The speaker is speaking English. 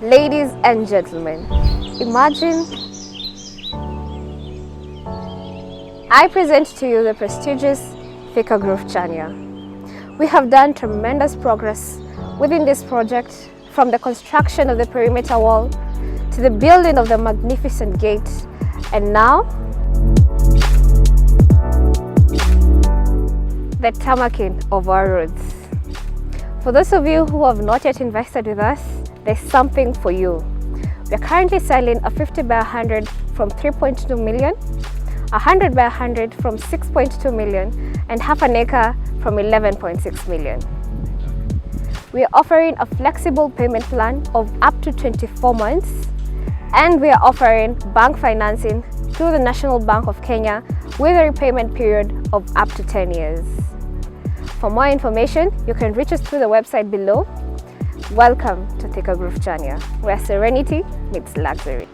Ladies and gentlemen, imagine I present to you the prestigious Thika Chania. We have done tremendous progress within this project, from the construction of the perimeter wall to the building of the magnificent gate, and now the tarmacking of our roads. For those of you who have not yet invested with us, there's something for you. We are currently selling a 50 by 100 from 3.2 million, 100 by 100 from 6.2 million, and half an acre from 11.6 million. We are offering a flexible payment plan of up to 24 months, and we are offering bank financing through the National Bank of Kenya with a repayment period of up to 10 years. For more information, you can reach us through the website below. Welcome to Thika Chania, where serenity meets luxury.